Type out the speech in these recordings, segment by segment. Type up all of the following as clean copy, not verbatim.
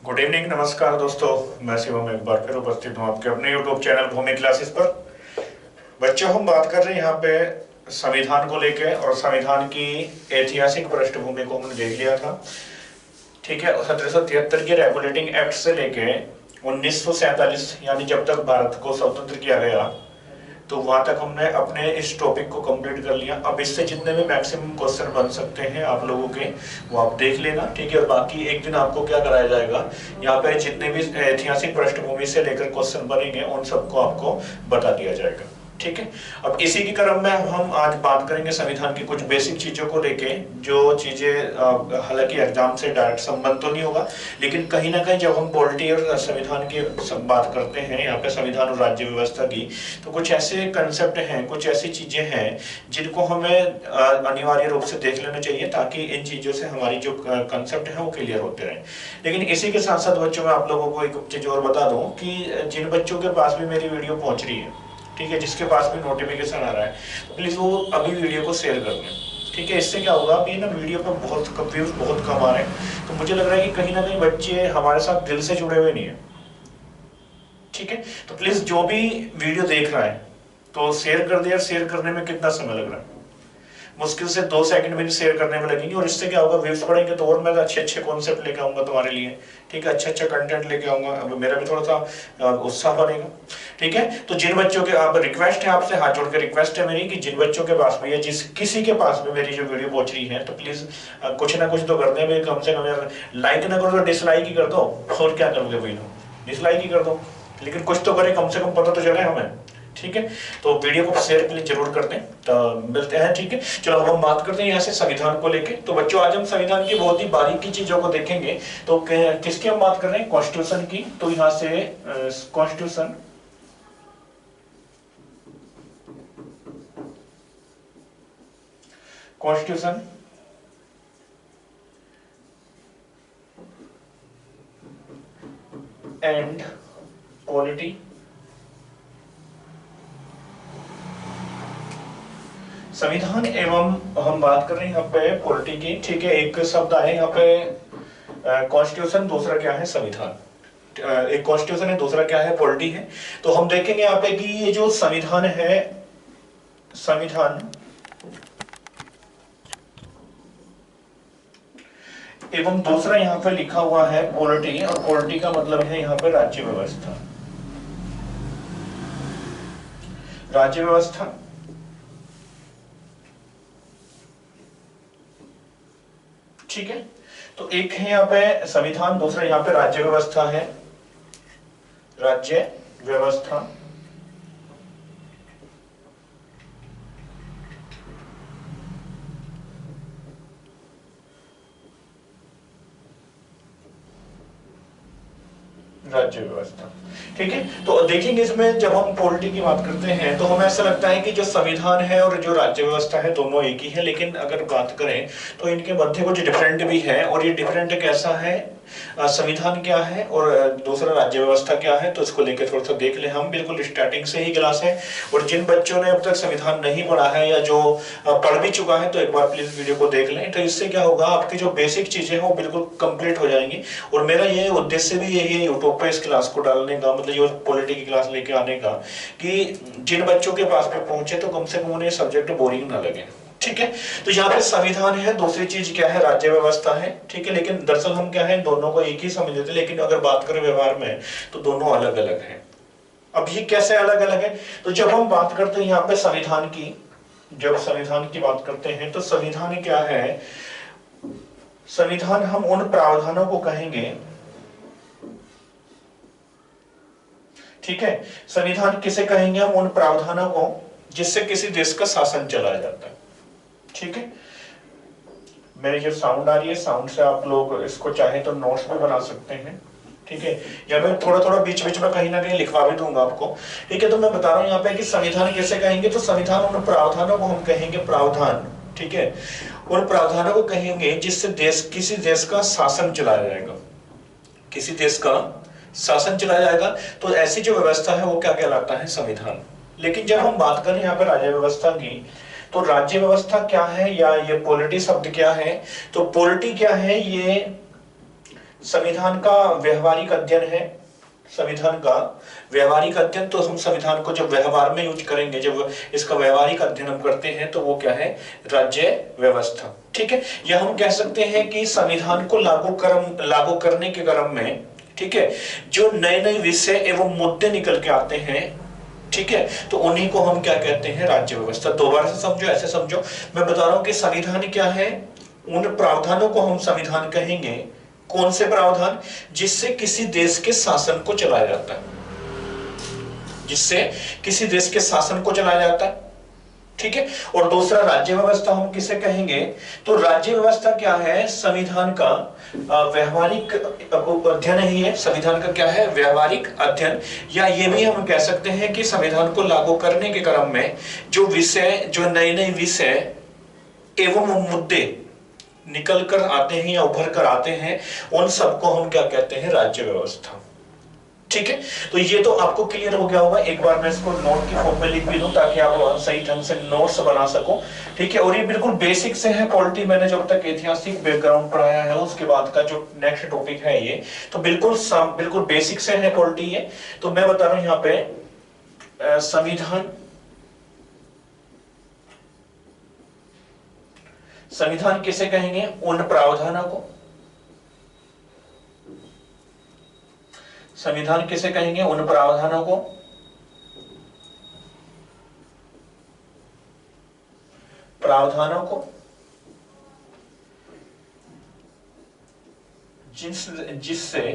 Good evening, नमस्कार दोस्तों। मैं शिवम एक बार फिर उपस्थित हूँ आपके अपने यूट्यूब चैनल भूमि क्लासेस पर। बच्चों, हम बात कर रहे हैं यहाँ पे संविधान को लेके, और संविधान की ऐतिहासिक पृष्ठभूमि को हमने देख लिया था। ठीक है, 1773 के रेगुलेटिंग एक्ट से लेके 1947 यानी जब तक भारत को स्वतंत्र किया गया, तो वहां तक हमने अपने इस टॉपिक को कंप्लीट कर लिया। अब इससे जितने भी मैक्सिमम क्वेश्चन बन सकते हैं आप लोगों के, वो आप देख लेना। ठीक है, और बाकी एक दिन आपको क्या कराया जाएगा, यहाँ पे जितने भी ऐतिहासिक पृष्ठभूमि से लेकर क्वेश्चन बनेंगे उन सबको आपको बता दिया जाएगा। ठीक है, अब इसी के क्रम में हम आज बात करेंगे संविधान की कुछ बेसिक चीजों को लेके, जो चीजें हालांकि एग्जाम से डायरेक्ट संबंध तो नहीं होगा, लेकिन कहीं ना कहीं जब हम पॉलिटी और संविधान की बात करते हैं यहाँ पे, संविधान और राज्य व्यवस्था की, तो कुछ ऐसे कंसेप्ट हैं, कुछ ऐसी चीजें हैं जिनको हमें अनिवार्य रूप से देख लेना चाहिए, ताकि इन चीजों से हमारी जो कंसेप्ट है वो क्लियर होते रहे। लेकिन इसी के साथ साथ बच्चों, मैं आप लोगों को एक चीज और बता दूं कि जिन बच्चों के पास भी मेरी वीडियो पहुंच रही है, ठीक है, जिसके पास भी नोटिफिकेशन आ रहा है, तो प्लीज वो अभी वीडियो को शेयर कर दें। ठीक है, इससे क्या होगा, अभी ना वीडियो पर बहुत व्यूज बहुत कम आ रहे हैं, तो मुझे लग रहा है कि कहीं ना कहीं बच्चे हमारे साथ दिल से जुड़े हुए नहीं है। ठीक है, तो प्लीज जो भी वीडियो देख रहा है तो शेयर कर दे। यार, शेयर करने में कितना समय लग रहा है, मुश्किल से 2 सेकंड में शेयर करने में लगेंगे, और इससे क्या होगा, व्यूज बढ़ेंगे तो और मैं अच्छे कॉन्सेप्ट लेके आऊंगा तुम्हारे लिए। ठीक है, अच्छा कंटेंट लेके आऊंगा, अब मेरा भी थोड़ा सा उत्साह बढ़ेगा। ठीक है, तो जिन बच्चों के, आप रिक्वेस्ट है, आपसे हाथ जोड़ के रिक्वेस्ट है मेरी कि जिन बच्चों के पास में या जिस किसी के पास में मेरी जो वीडियो पहुंच रही है, तो प्लीज कुछ ना कुछ तो कर दे। कम से कम यार, लाइक ना करो तो डिसलाइक ही कर दो, और क्या करोगे भाई, डिसलाइक ही कर दो, लेकिन कुछ तो करें, कम से कम पता तो चले हमें। ठीक है, तो वीडियो को शेयर के लिए जरूर करते हैं, तो मिलते हैं। ठीक है, चलो अब हम बात करते हैं यहाँ से संविधान को लेके। तो बच्चों, आज हम संविधान की बहुत ही बारीकी चीजों को देखेंगे। तो किसकी हम बात कर रहे हैं, कॉन्स्टिट्यूशन की। तो यहाँ से कॉन्स्टिट्यूशन कॉन्स्टिट्यूशन एंड पॉलिटी। संविधान एवं हम बात कर रहे हैं यहाँ पे पॉलिटी की। ठीक है, एक शब्द आए यहाँ पे कॉन्स्टिट्यूशन, दूसरा क्या है संविधान। एक कॉन्स्टिट्यूशन है, दूसरा क्या है पॉलिटी है। तो हम देखेंगे यहाँ पे कि ये जो संविधान है, संविधान एवं दूसरा यहाँ पे लिखा हुआ है पॉलिटी, और पॉलिटी का मतलब है यहाँ पे राज्य व्यवस्था। राज्य व्यवस्था, ठीक है। तो एक है यहाँ पे संविधान, दूसरा यहाँ पे राज्य व्यवस्था है, राज्य व्यवस्था। राज्य व्यवस्था, ठीक है। तो देखेंगे इसमें, जब हम पॉलिटी की बात करते हैं तो हमें ऐसा लगता है कि जो संविधान है और जो राज्य व्यवस्था है दोनों एक ही है, लेकिन अगर बात करें तो इनके मध्य कुछ डिफरेंट भी है। और ये डिफरेंट कैसा है, संविधान क्या है और दूसरा राज्य व्यवस्था क्या है, तो इसको लेकर थोड़ा सा देख ले हम। बिल्कुल स्टार्टिंग से ही क्लास है, और जिन बच्चों ने अब तक संविधान नहीं पढ़ा है या जो पढ़ भी चुका है, तो एक बार प्लीज वीडियो को देख लें। तो इससे क्या होगा, आपकी जो बेसिक चीजें हैं वो बिल्कुल कंप्लीट हो जाएंगी। और मेरा ये उद्देश्य भी यही है यूट्यूब पे इस क्लास को डालने का, मतलब जो पॉलिटी की क्लास लेके आने का, कि जिन बच्चों के पास में पहुंचे तो कम से कम उन्हें सब्जेक्ट बोरिंग ना लगे। ठीक है, तो यहाँ पे संविधान है, दूसरी चीज क्या है, राज्य व्यवस्था है। ठीक है, लेकिन दरअसल हम क्या है, दोनों को एक ही समझ लेते, लेकिन अगर बात करें व्यवहार में तो दोनों अलग अलग हैं। अब ये कैसे अलग अलग है, तो जब हम बात करते हैं यहाँ पे संविधान की, जब संविधान की बात करते हैं तो संविधान क्या है, संविधान हम उन प्रावधानों को कहेंगे। ठीक है, संविधान किसे कहेंगे हम, उन प्रावधानों को जिससे किसी देश का शासन चलाया जाता है। ठीक है, मेरी जो साउंड आ रही है, साउंड से आप लोग इसको चाहे तो नोट्स भी बना सकते हैं। ठीक है, या मैं थोड़ा थोड़ा बीच बीच में कहीं ना कहीं लिखवा भी दूंगा आपको। ठीक है, तो मैं बता रहा हूं यहाँ पे कि संविधान किसे कहेंगे, तो संविधान उन प्रावधानों को हम कहेंगे प्रावधान। ठीक है, उन प्रावधानों को कहेंगे जिससे किसी देश का शासन चलाया जाएगा, किसी देश का शासन चलाया जाएगा। तो ऐसी जो व्यवस्था है वो क्या कहलाता है, संविधान। लेकिन जब हम बात करें यहाँ पे राज्य व्यवस्था की, तो राज्य व्यवस्था क्या है, या ये पॉलिटी शब्द क्या है, तो पॉलिटी क्या है, ये संविधान का व्यवहारिक अध्ययन है, संविधान का व्यवहारिक अध्ययन। तो हम संविधान को जब व्यवहार में यूज करेंगे, जब इसका व्यवहारिक अध्ययन हम करते हैं, तो वो क्या है, राज्य व्यवस्था। ठीक है, या हम कह सकते हैं कि संविधान को लागू करने के क्रम में, ठीक है, जो नए नए विषय एवं मुद्दे निकल के आते हैं, ठीक है, तो उन्हीं को हम क्या कहते हैं, राज्य व्यवस्था। दोबारा से समझो, ऐसे समझो, मैं बता रहा हूं कि संविधान क्या है, उन प्रावधानों को हम संविधान कहेंगे। कौन से प्रावधान? जिससे किसी देश के शासन को चलाया जाता है, जिससे किसी देश के शासन को चलाया जाता है। ठीक है, और दूसरा राज्य व्यवस्था हम किसे कहेंगे? तो राज्य व्यवस्था क्या है, संविधान का व्यवहारिक अध्ययन ही है। संविधान का क्या है, व्यवहारिक अध्ययन। या ये भी हम कह सकते हैं कि संविधान को लागू करने के क्रम में जो विषय, जो नए नए विषय एवं मुद्दे निकल कर आते हैं या उभर कर आते हैं, उन सबको हम क्या कहते हैं, राज्य व्यवस्था। ठीक है, तो ये तो आपको क्लियर हो गया होगा। एक बार मैं इसको नोट की फॉर्म में लिख भी दूं ताकि आप सही ढंग से नोट्स बना सको। ठीक है, और ये बिल्कुल बेसिक से है पॉलिटी। मैंने जब तक ऐतिहासिक बैकग्राउंड पढ़ाया है, उसके बाद का जो नेक्स्ट टॉपिक है ये तो बिल्कुल बेसिक से है पॉलिटी ये। तो मैं बता रहा हूं यहाँ पे संविधान किसे कहेंगे? उन प्रावधानों को। संविधान किसे कहेंगे? उन प्रावधानों को जिससे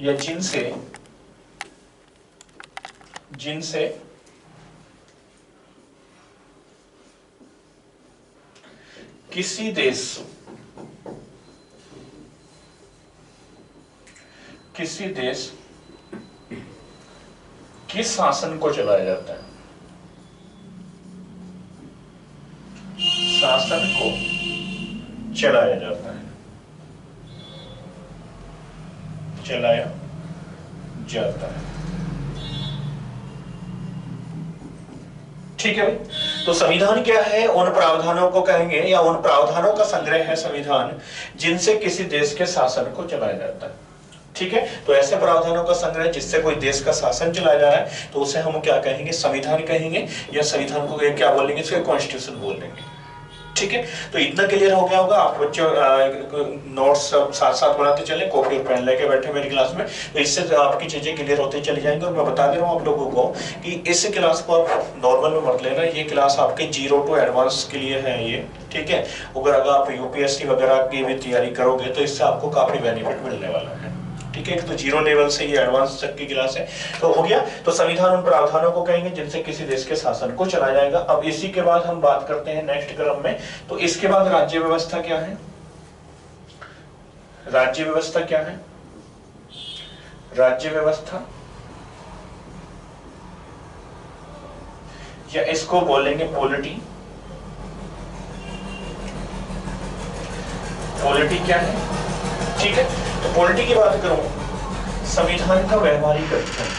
या जिनसे किसी देश के शासन को चलाया जाता है, शासन को चलाया जाता है, चलाया जाता है। ठीक है भाई, तो संविधान क्या है? उन प्रावधानों को कहेंगे या उन प्रावधानों का संग्रह है संविधान, जिनसे किसी देश के शासन को चलाया जाता है। ठीक है, तो ऐसे प्रावधानों का संग्रह जिससे कोई देश का शासन चलाया जा रहा है, तो उसे हम क्या कहेंगे? संविधान कहेंगे, या संविधान को क्या बोलेंगे? इसको कॉन्स्टिट्यूशन बोल देंगे। ठीक है, तो इतना क्लियर हो गया होगा। आप बच्चों नोट्स साथ साथ बनाते चले, कॉपी और पेन लेके बैठे मेरी क्लास में, तो इससे आपकी चीजें क्लियर होती चली जाएंगी। और मैं बता दे रहा हूँ आप लोगों को कि इस क्लास को आप नॉर्मल में मत लेना, ये क्लास आपके 0 to एडवांस के लिए है ये। ठीक है, अगर आप यूपीएससी वगैरह की भी तैयारी करोगे तो इससे आपको काफी बेनिफिट मिलने वाला है। ठीक है, तो 0 लेवल से ये एडवांस तक की क्लास है। तो हो गया, तो संविधान उन प्रावधानों को कहेंगे जिनसे किसी देश के शासन को चलाया जाएगा। अब इसी के बाद हम बात करते हैं नेक्स्ट क्रम में, तो इसके बाद राज्य व्यवस्था क्या है? राज्य व्यवस्था क्या है? राज्य व्यवस्था, या इसको बोलेंगे पॉलिटी। पॉलिटी क्या है? ठीक है, तो पॉलिटी की बात करूं, संविधान का व्यवहारिक अध्ययन।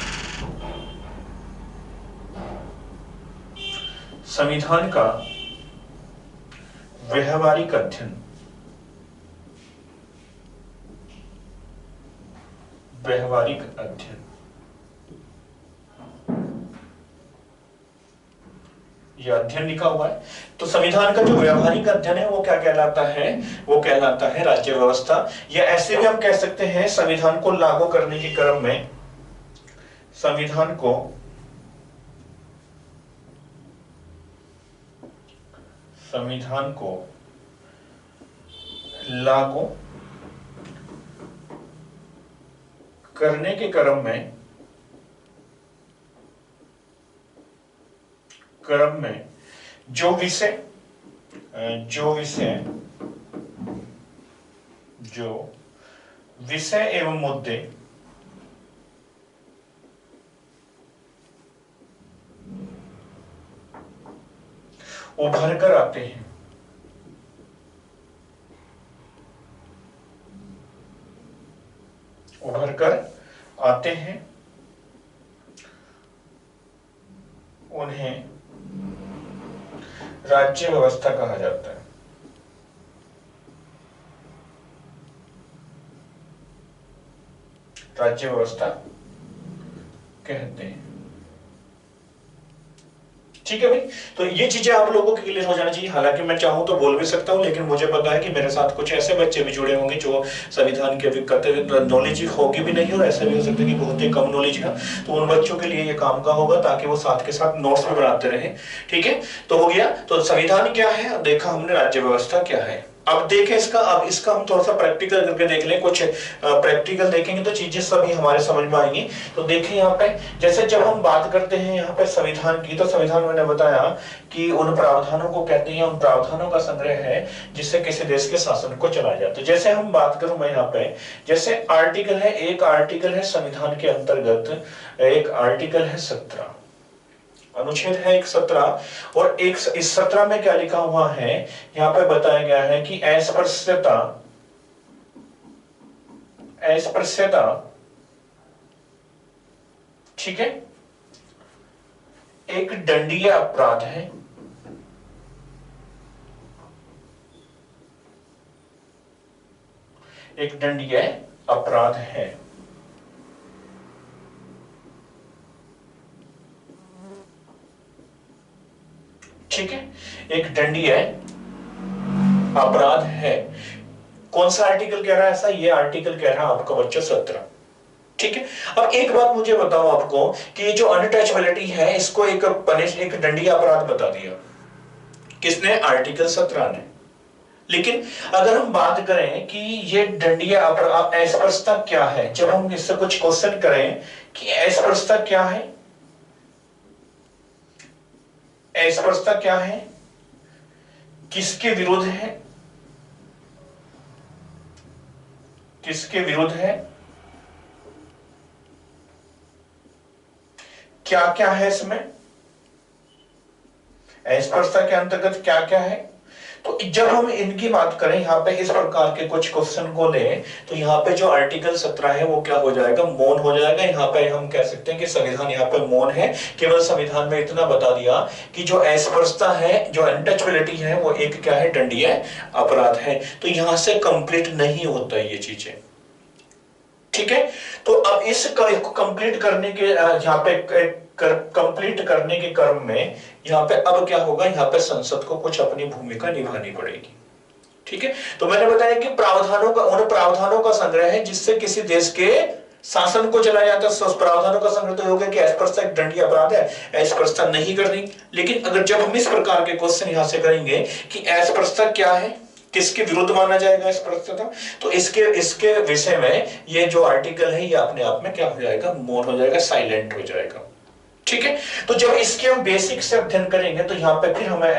संविधान का व्यवहारिक अध्ययन, व्यवहारिक अध्ययन, ये अध्ययन लिखा हुआ है। तो संविधान का जो व्यवहारिक अध्ययन है वो क्या कहलाता है? वो कहलाता है राज्य व्यवस्था। या ऐसे भी हम कह सकते हैं, संविधान को लागू करने के क्रम में, संविधान को लागू करने के क्रम में जो विषय एवं मुद्दे उभर कर आते हैं, उन्हें राज्य व्यवस्था कहा जाता है। राज्य व्यवस्था कहते हैं। ठीक है भाई, तो ये चीजें आप लोगों को क्लियर हो जाना चाहिए। हालांकि मैं चाहूं तो बोल भी सकता हूं, लेकिन मुझे पता है कि मेरे साथ कुछ ऐसे बच्चे भी जुड़े होंगे जो संविधान के अभी करते नॉलेज होगी भी नहीं, और ऐसा भी हो सकता है कि बहुत ही कम नॉलेज है, तो उन बच्चों के लिए ये काम का होगा, ताकि वो साथ के साथ नोट्स भी बनाते रहे। ठीक है, तो हो गया, तो संविधान क्या है देखा हमने, राज्य व्यवस्था क्या है। अब देखें इसका, अब इसका हम थोड़ा सा प्रैक्टिकल करके देख लें, कुछ प्रैक्टिकल देखेंगे तो चीजें सभी हमारे समझ में आएंगी। तो देखिए यहाँ पे, जैसे जब हम बात करते हैं यहाँ पे संविधान की, तो संविधान मैंने बताया कि उन प्रावधानों को कहते हैं, उन प्रावधानों का संग्रह है जिससे किसी देश के शासन को चलाया जाता है। जैसे हम बात करूं मैं यहाँ पे, जैसे आर्टिकल है, एक आर्टिकल है संविधान के अंतर्गत, एक आर्टिकल है 17, अनुच्छेद है एक 17, और एक इस 17 में क्या लिखा हुआ है, यहां पे बताया गया है कि अस्पृश्यता, अस्पृश्यता, ठीक है, एक दंडनीय अपराध है। एक दंडनीय अपराध है। ठीक है, एक दंडनीय अपराध है। कौन सा आर्टिकल कह रहा है ऐसा? ये आर्टिकल कह रहा है आपका बच्चा 17। ठीक है, अब एक बात मुझे बताओ आपको कि ये जो अनटचेबिलिटी है, इसको एक दंडनीय अपराध बता दिया किसने? आर्टिकल 17 ने। लेकिन अगर हम बात करें कि ये दंडनीय अपराध, अस्पृश्यता क्या है, जब हम इससे कुछ क्वेश्चन करें कि अस्पृश्यता क्या है, अस्पृश्यता क्या है, किसके विरुद्ध है, किसके विरुद्ध है, क्या क्या है इसमें, अस्पृश्यता के अंतर्गत क्या क्या है। तो जब हम इनकी बात करें यहाँ पे, इस प्रकार के कुछ क्वेश्चन को लें, तो यहाँ पे जो आर्टिकल 17 है वो क्या हो जाएगा? मौन हो जाएगा। यहाँ पे हम कह सकते हैं कि संविधान यहाँ पे मौन है। केवल संविधान में इतना बता दिया कि जो अस्पृश्यता है, जो अनटचेबिलिटी है, वो एक क्या है? दंडनीय अपराध है। तो यहां से कंप्लीट नहीं होता ये चीजें। ठीक है, तो अब इस कंप्लीट करने के यहाँ पे कंप्लीट करने के क्रम में यहाँ पे अब क्या होगा? यहाँ पे संसद को कुछ अपनी भूमिका निभानी पड़ेगी। ठीक है, तो मैंने बताया कि प्रावधानों का, उन प्रावधानों का संग्रह है जिससे किसी देश के शासन को चलाया जाता है। उस प्रावधानों का संग्रह तो हो गया कि अस्पृश्यता एक दंडनीय अपराध है, अस्पृश्यता नहीं करनी। लेकिन अगर जब हम इस प्रकार के क्वेश्चन यहां से करेंगे कि अस्पृश्यता क्या है, किसके विरुद्ध माना जाएगा अस्पृश्यता, तो इसके विषय में ये जो आर्टिकल है ये अपने आप में क्या हो जाएगा? मौन हो जाएगा, साइलेंट हो जाएगा। ठीक है, तो जब इसके हम बेसिक से अध्ययन करेंगे तो यहाँ पे फिर हमें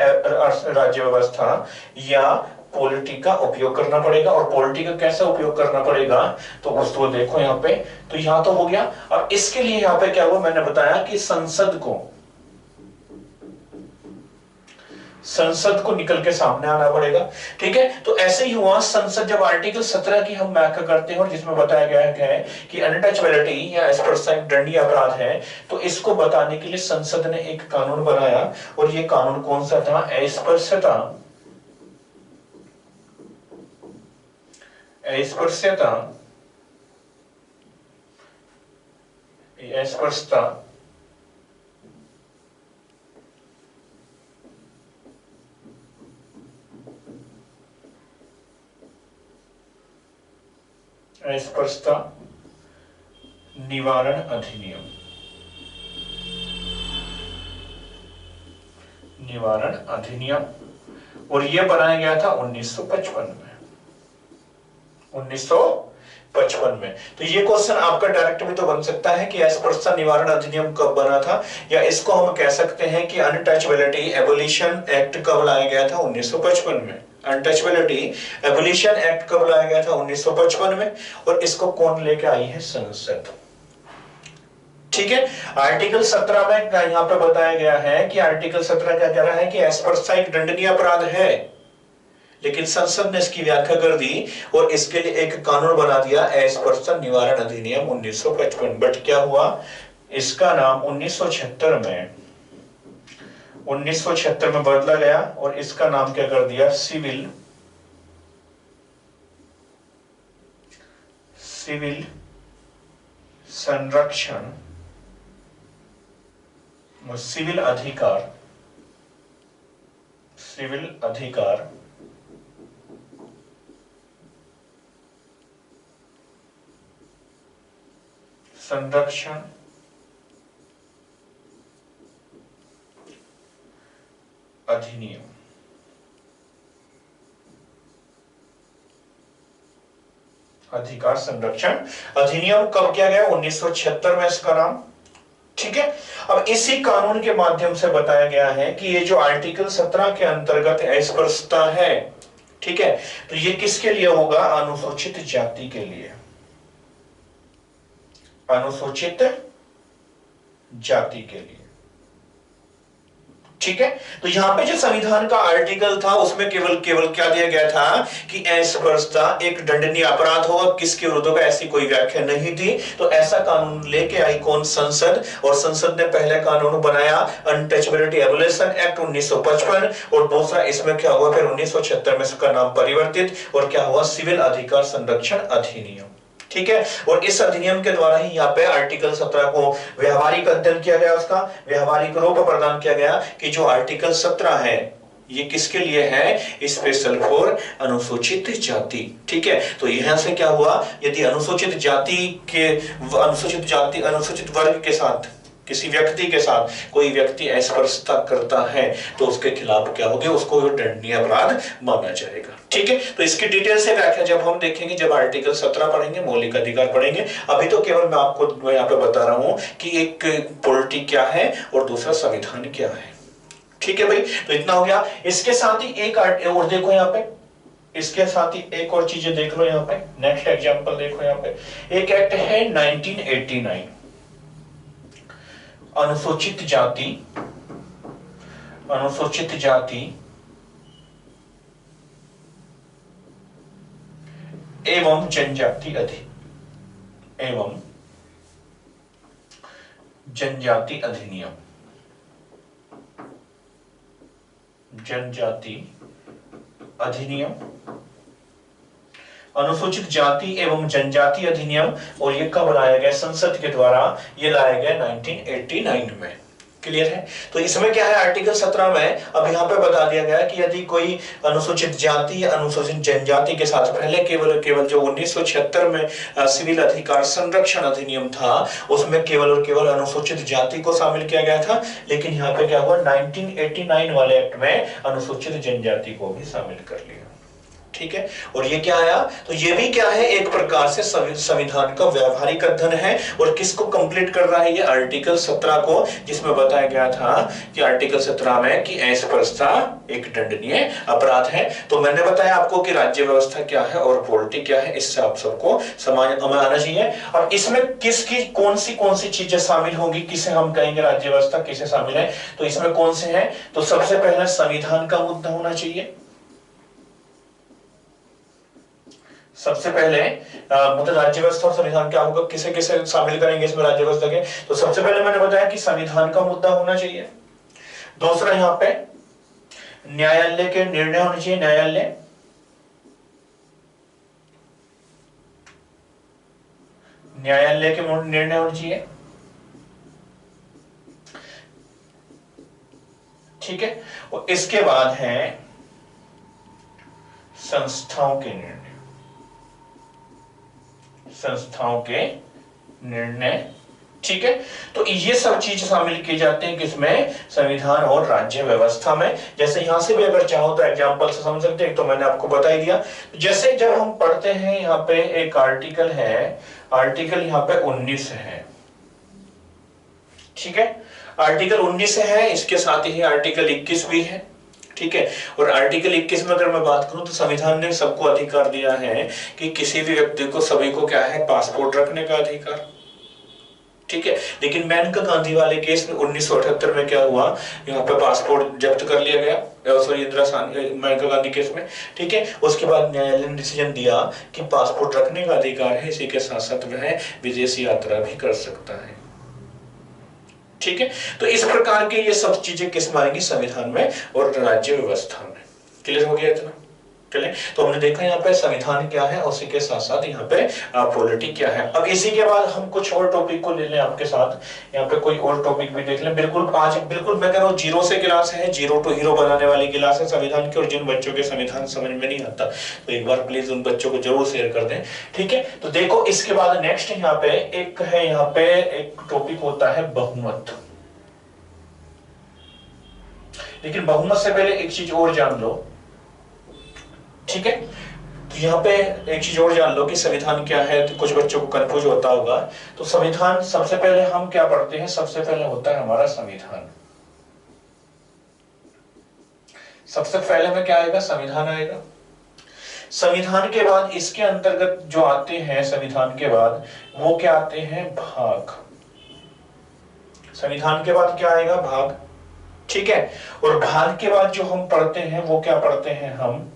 राज्य व्यवस्था या पॉलिटी का उपयोग करना पड़ेगा। और पॉलिटी का कैसे उपयोग करना पड़ेगा तो उसको देखो यहाँ पे। तो यहाँ तो हो गया। अब इसके लिए यहाँ पे क्या हुआ, मैंने बताया कि संसद को निकल के सामने आना पड़ेगा। ठीक है, तो ऐसे ही हुआ। संसद जब आर्टिकल 17 की हम व्याख्या करते हैं और जिसमें बताया गया है कि अनटचेबिलिटी या अस्पृश्यता एक दंडनीय अपराध है, तो इसको बताने के लिए संसद ने एक कानून बनाया। और ये कानून कौन सा था? अस्पृश्यता, अस्पृश्यता, अस्पृश्यता अस्पृश्यता निवारण अधिनियम, निवारण अधिनियम। और यह बनाया गया था 1955 में, 1955 में। तो ये क्वेश्चन आपका डायरेक्ट भी तो बन सकता है कि अस्पृश्यता निवारण अधिनियम कब बना था, या इसको हम कह सकते हैं कि अनटचेबिलिटी एबोलिशन एक्ट कब लाया गया था? 1955 में। अनटचेबिलिटी एबोलिशन एक्ट कब लाया गया था? 1955 में। और इसको कौन लेके आई है? संसद। ठीक है, आर्टिकल 17 में यहां पे बताया गया है कि आर्टिकल 17 क्या कह रहा है कि अस्पृश्यता एक दंडनीय अपराध है। लेकिन संसद ने इसकी व्याख्या कर दी और इसके लिए एक कानून बना दिया, अस्पृश्यता निवारण अधिनियम 1955। बट क्या हुआ, इसका नाम 1976 में बदला गया और इसका नाम क्या कर दिया? सिविल संरक्षण व सिविल अधिकार संरक्षण अधिनियम। अधिकार संरक्षण अधिनियम कब किया गया? 1976 में इसका नाम। ठीक है, अब इसी कानून के माध्यम से बताया गया है कि ये जो आर्टिकल 17 के अंतर्गत अस्पृश्यता है, ठीक है, तो ये किसके लिए होगा? अनुसूचित जाति के लिए, अनुसूचित जाति के लिए। ठीक है, तो यहां पे जो संविधान का आर्टिकल था उसमें केवल क्या दिया गया था कि अस्पृश्यता एक दंडनीय अपराध होगा, किसके विरुद्ध होगा, ऐसी कोई व्याख्या नहीं थी। तो ऐसा कानून लेके आई कौन? संसद। और संसद ने पहले कानून बनाया अनटचेबिलिटी एबोलिशन एक्ट 1955, और दूसरा इसमें क्या हुआ फिर 1976 में इसका नाम परिवर्तित और क्या हुआ? सिविल अधिकार संरक्षण अधिनियम। ठीक है, और इस अधिनियम के द्वारा ही यहाँ पे आर्टिकल 17 को व्यवहारिक अध्ययन किया गया, उसका व्यवहारिक रूप प्रदान किया गया कि जो आर्टिकल 17 है ये किसके लिए है? स्पेशल फॉर अनुसूचित जाति। ठीक है, तो यहां से क्या हुआ? यदि अनुसूचित अनुसूचित वर्ग के साथ, किसी व्यक्ति के साथ कोई व्यक्ति अस्पृश्यता करता है तो उसके खिलाफ क्या होगा? उसको दंडनीय अपराध माना जाएगा। ठीक है, तो इसकी डिटेल से व्याख्या जब हम देखेंगे, जब आर्टिकल 17 पढ़ेंगे, मौलिक अधिकार पढ़ेंगे। अभी तो केवल मैं आपको यहाँ पे बता रहा हूं कि एक पॉलिटी क्या है और दूसरा संविधान क्या है। ठीक है भाई, तो इतना हो गया। इसके साथ ही एक और देखो यहाँ पे, इसके साथ ही एक और चीजें देख लो यहाँ पे। नेक्स्ट एग्जांपल देखो यहाँ पे, एक एक्ट है 1989, अनुसूचित जाति एवं जनजाति अधिनियम। जनजाति अधिनियम, अनुसूचित जाति एवं जनजाति अधिनियम, और ये कब लाया गया? संसद के द्वारा ये लाया गया 1989 में। क्लियर है? तो इसमें क्या है? आर्टिकल 17 में अब यहाँ पे बता दिया गया कि यदि कोई अनुसूचित जाति या अनुसूचित जनजाति के साथ, पहले केवल जो 1976 में सिविल अधिकार संरक्षण अधिनियम था उसमें केवल और केवल अनुसूचित जाति को शामिल किया गया था, लेकिन यहाँ पे क्या हुआ? 1989 वाले एक्ट में अनुसूचित जनजाति को भी शामिल कर लिया। ठीक है, और ये क्या आया? तो ये भी क्या है? एक प्रकार से संविधान का व्यवहारिक अध्ययन है। और किसको कंप्लीट कर रहा है? ये आर्टिकल 17 को, जिसमें बताया गया था कि आर्टिकल 17 में कि अस्पृश्यता एक दंडनीय अपराध है। तो मैंने बताया आपको कि राज्य व्यवस्था क्या है और पॉलिटी क्या है, इससे आप सबको समझ में आना चाहिए। और इसमें किसकी कौन सी चीजें शामिल होंगी, किसे हम कहेंगे राज्य व्यवस्था, किसे शामिल है? तो इसमें कौन से हैं? तो सबसे पहले संविधान का मुद्दा होना चाहिए। सबसे पहले मतलब राज्य व्यवस्था और संविधान क्या होगा, किसे किसे शामिल करेंगे इसमें राज्य व्यवस्था के? तो सबसे पहले मैंने बताया कि संविधान का मुद्दा होना चाहिए। दूसरा यहाँ पे न्यायालय के निर्णय होने चाहिए, न्यायालय के निर्णय होने चाहिए। ठीक है, और इसके बाद है संस्थाओं के निर्णय। ठीक है, तो ये सब चीज शामिल की जाते हैं किसमें? संविधान और राज्य व्यवस्था में। जैसे यहां से भी अगर चाहो तो एग्जांपल से समझ सकते हैं, तो मैंने आपको बता ही दिया। जैसे जब हम पढ़ते हैं यहाँ पे एक आर्टिकल है, आर्टिकल यहाँ पे 19 है। ठीक है, आर्टिकल 19 है, इसके साथ ही आर्टिकल 21 भी है। ठीक है, और आर्टिकल 21 में अगर मैं बात करूं तो संविधान ने सबको अधिकार दिया है कि किसी भी व्यक्ति को, सभी को क्या है? पासपोर्ट रखने का अधिकार। ठीक है, लेकिन मेनका गांधी वाले केस में 1978 में क्या हुआ? यहाँ पे पासपोर्ट जब्त कर लिया गया, सॉरी मेनका गांधी केस में। ठीक है, उसके बाद न्यायालय ने डिसीजन दिया कि पासपोर्ट रखने का अधिकार है, इसी के साथ साथ वह विदेशी यात्रा भी कर सकता है। ठीक है, तो इस प्रकार के ये सब चीजें किस में आएंगी? संविधान में और राज्य व्यवस्था में। क्लियर हो गया इतना? चले, तो हमने देखा यहाँ पे संविधान क्या है, उसी के साथ साथ यहाँ पे पॉलिटी क्या है। अब इसी के बाद हम कुछ और टॉपिक को ले लें आपके साथ, यहाँ पे कोई और टॉपिक भी देख लें। बिल्कुल आज बिल्कुल मैं कह रहा हूँ जीरो से क्लास है, जीरो टू हीरो बनाने वाली क्लास है संविधान की। और जिन बच्चों के संविधान समझ में नहीं आता तो एक बार प्लीज उन बच्चों को जरूर शेयर कर दें, ठीक है। तो देखो इसके बाद नेक्स्ट यहाँ पे एक है, यहाँ पे एक टॉपिक होता है बहुमत। लेकिन बहुमत से पहले एक चीज और जान लो, ठीक है। तो यहाँ पे एक चीज और जान लो कि संविधान क्या है, तो कुछ बच्चों को कंफ्यूज होता होगा। तो संविधान सबसे पहले हम क्या पढ़ते हैं, सबसे पहले होता है हमारा संविधान। सबसे पहले में क्या आएगा, संविधान आएगा। संविधान के बाद इसके अंतर्गत जो आते हैं संविधान के बाद वो क्या आते हैं, भाग। संविधान के बाद क्या आएगा, भाग, ठीक है। और भाग के बाद जो हम पढ़ते हैं वो क्या पढ़ते हैं हम,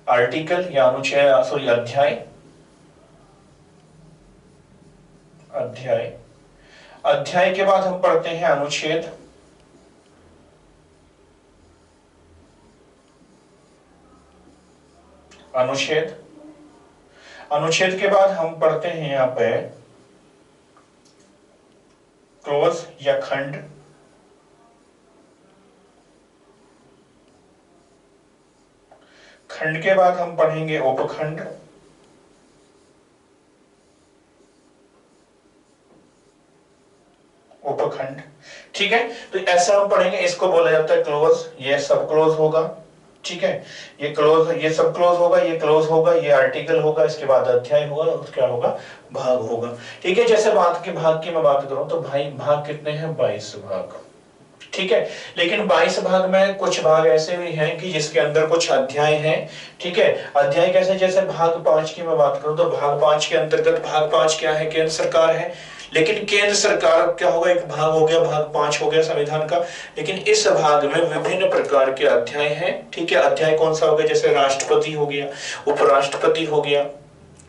आर्टिकल या अनुच्छेद, सॉरी अध्याय। अध्याय, अध्याय के बाद हम पढ़ते हैं अनुच्छेद। अनुच्छेद, अनुच्छेद के बाद हम पढ़ते हैं यहां पे क्लोज या खंड। खंड के बाद हम पढ़ेंगे उपखंड। उपखंड, ठीक है। तो ऐसा हम पढ़ेंगे, इसको बोला जाता है क्लोज, ये सब क्लोज होगा, ठीक है। ये क्लोज, ये सब क्लोज होगा, ये क्लोज होगा, ये आर्टिकल होगा, इसके बाद अध्याय होगा और क्या होगा, भाग होगा, ठीक है। जैसे बात की भाग की मैं बात करूं तो भाई भाग कितने हैं, 22 भाग, ठीक है। लेकिन 22 भाग में कुछ भाग ऐसे भी हैं कि जिसके अंदर कुछ अध्याय हैं, ठीक है। अध्याय कैसे, जैसे भाग 5 की मैं बात करूं तो भाग 5 के अंतर्गत, भाग 5 क्या है, केंद्र सरकार है। लेकिन केंद्र सरकार क्या होगा, एक भाग हो गया, भाग 5 हो गया संविधान का। लेकिन इस भाग में विभिन्न प्रकार के अध्याय हैं, ठीक है। अध्याय कौन सा हो गया, जैसे राष्ट्रपति हो गया, उपराष्ट्रपति हो गया,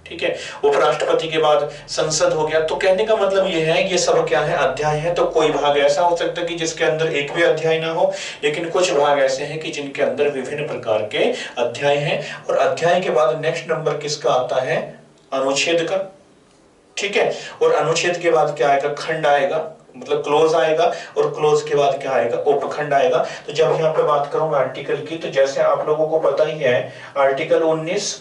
ठीक है। उपराष्ट्रपति के बाद संसद हो गया। तो कहने का मतलब ये है, ये सब क्या है, अध्याय है। तो कोई भाग ऐसा हो सकता है कि जिसके अंदर एक भी अध्याय ना हो, लेकिन कुछ भाग ऐसे हैं कि जिनके अंदर विभिन्न प्रकार के अध्याय हैं। और अध्याय के बाद नेक्स्ट नंबर किसका आता है, अनुच्छेद का, ठीक है। और अनुच्छेद के बाद क्या आएगा, खंड आएगा, मतलब क्लोज आएगा। और क्लोज के बाद क्या आएगा, उपखंड आएगा। तो जब यहाँ पे बात करूं आर्टिकल की, तो जैसे आप लोगों को पता ही है आर्टिकल 19,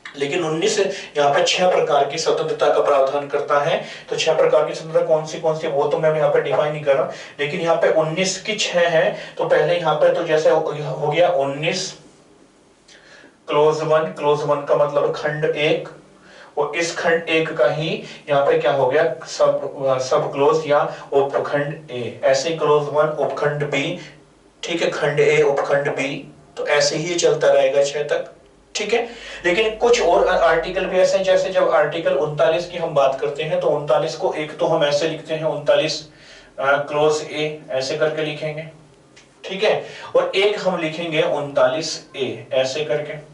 लेकिन 19 यहाँ पे 6 प्रकार की स्वतंत्रता का प्रावधान करता है। तो 6 प्रकार की स्वतंत्रता कौन सी वो तो मैं यहाँ पे डिफाइन नहीं कर रहा, लेकिन यहाँ पे 19 की 6 है। तो पहले यहाँ पे तो जैसे हो गया 19 क्लोज 1, क्लोज 1 का मतलब खंड 1, और इस खंड 1 का ही यहाँ पे क्या हो गया, सब क्लोज या उपखंड ए। ऐसे क्लोज 1 उपखंड बी, ठीक है, खंड ए उपखंड बी। तो ऐसे ही चलता रहेगा 6 तक, ठीक है। लेकिन कुछ और आर्टिकल भी ऐसे हैं, जैसे जब आर्टिकल 39 की हम बात करते हैं तो 39 को एक तो हम ऐसे लिखते हैं 39 क्लोज ए, ऐसे करके लिखेंगे, ठीक है। और एक हम लिखेंगे 39 ए ऐसे करके,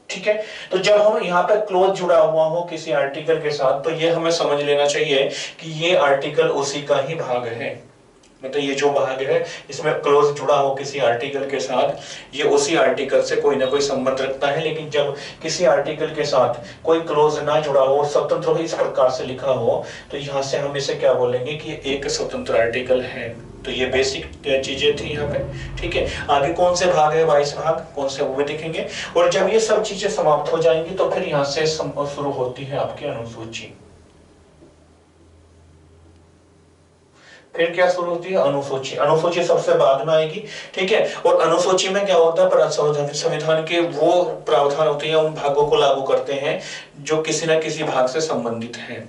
ठीक है। तो जब हम यहाँ पे क्लोज जुड़ा हुआ हो किसी आर्टिकल के साथ, तो ये हमें समझ लेना चाहिए कि ये आर्टिकल उसी का ही भाग है। मतलब ये जो भाग है इसमें क्लोज जुड़ा हो किसी आर्टिकल के साथ, ये उसी आर्टिकल से कोई ना कोई संबंध रखता है। लेकिन जब किसी आर्टिकल के साथ कोई क्लोज ना जुड़ा हो, स्वतंत्र हो, इस प्रकार से लिखा हो, तो यहाँ से हम इसे क्या बोलेंगे कि एक स्वतंत्र आर्टिकल है। तो ये बेसिक चीजें थी यहाँ पे, ठीक है। आगे कौन से भाग है, 22 भाग कौन से, वो भी देखेंगे। और जब ये सब चीजें समाप्त हो जाएंगी तो फिर यहाँ से शुरू होती है आपकी अनुसूची। फिर क्या शुरू होती है, अनुसूची। अनुसूची सबसे बाद में आएगी, ठीक है। और अनुसूची में क्या होता है, संविधान के वो प्रावधान होते हैं, उन भागों को लागू करते हैं जो किसी न किसी भाग से संबंधित हैं,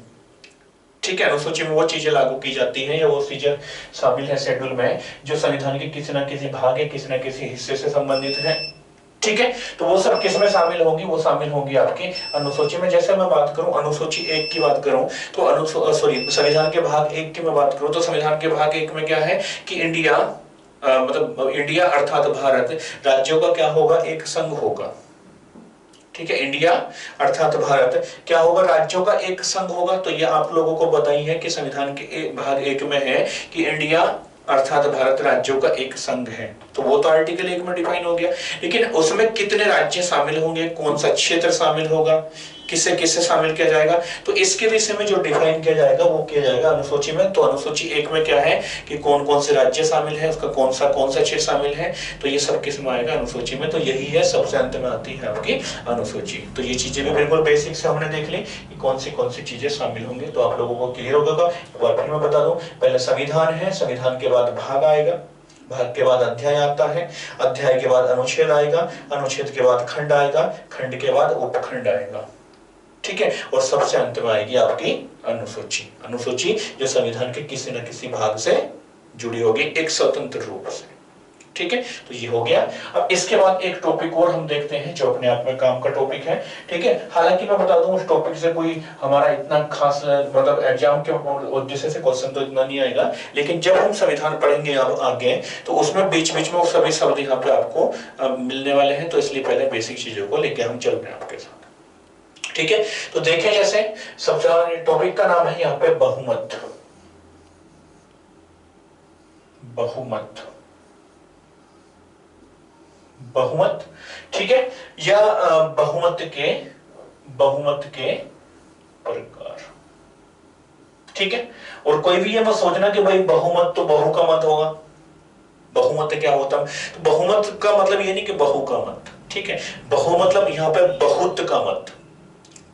ठीक है। अनुसूची में वो चीजें लागू की जाती हैं या वो चीजें शामिल है शेड्यूल में जो संविधान के किसी न किसी भाग या किसी न किसी हिस्से से संबंधित है, ठीक है। तो वो सब किस में शामिल होगी, वो शामिल होगी आपकी अनुसूची में। जैसे मैं बात करूं अनुसूची 1 की बात करूं तो संविधान के भाग 1 की मैं बात करूं तो संविधान के भाग 1 में क्या है कि इंडिया मतलब इंडिया अर्थात भारत राज्यों का क्या होगा, एक संघ होगा, ठीक है। इंडिया अर्थात भारत क्या होगा, राज्यों का एक संघ होगा। तो ये आप लोगों को बताई है कि संविधान के भाग 1 में है कि इंडिया अर्थात भारत राज्यों का एक संघ है, तो वो तो आर्टिकल 1 में डिफाइन हो गया। लेकिन उसमें कितने राज्य शामिल होंगे, कौन सा क्षेत्र शामिल होगा, किसे किसे शामिल किया जाएगा, तो इसके विषय में जो डिफाइन किया जाएगा वो किया जाएगा अनुसूची में। तो अनुसूची 1 में क्या है कि कौन कौन से राज्य शामिल है, उसका कौन सा क्षेत्र शामिल है, तो ये सब किस में आएगा, अनुसूची में। तो यही है, सबसे अंत में आती है आपकी अनुसूची। तो ये चीजें भी बिल्कुल बेसिक से हमने देख ली कि कौन सी चीजें शामिल होंगे, तो आप लोगों को क्लियर होगा। एक बार फिर मैं बता दूं, पहले संविधान है, संविधान के बाद भाग आएगा, भाग के बाद अध्याय आता है, अध्याय के बाद अनुच्छेद आएगा, अनुच्छेद के बाद खंड आएगा, खंड के बाद उपखंड आएगा, ठीक है। और सबसे अंत में आएगी आपकी अनुसूची, अनुसूची जो संविधान के किसी न किसी भाग से जुड़ी होगी एक स्वतंत्र रूप से, ठीक है। तो ये हो गया। अब इसके बाद एक टॉपिक और हम देखते हैं जो अपने आप में काम का टॉपिक है, ठीक है। हालांकि मैं बता दूं उस टॉपिक से कोई हमारा इतना खास मतलब एग्जाम के उद्देश्य से क्वेश्चन तो इतना नहीं आएगा, लेकिन जब हम संविधान पढ़ेंगे अब आगे तो उसमें बीच बीच में वो सभी शब्द यहाँ पे आपको मिलने वाले हैं, तो इसलिए पहले बेसिक चीजों को लेके हम चल रहे हैं आपके साथ, ठीक है। तो देखें, जैसे सबसे टॉपिक का नाम है यहाँ पे बहुमत, बहुमत, बहुमत, ठीक है। या बहुमत के प्रकार, ठीक है। और कोई भी ये मत सोचना कि भाई बहुमत तो बहु का मत होगा, बहुमत क्या होता है, तो बहुमत का मतलब ये नहीं कि बहु का मत, ठीक है। बहु मतलब यहाँ पे बहुत का मत,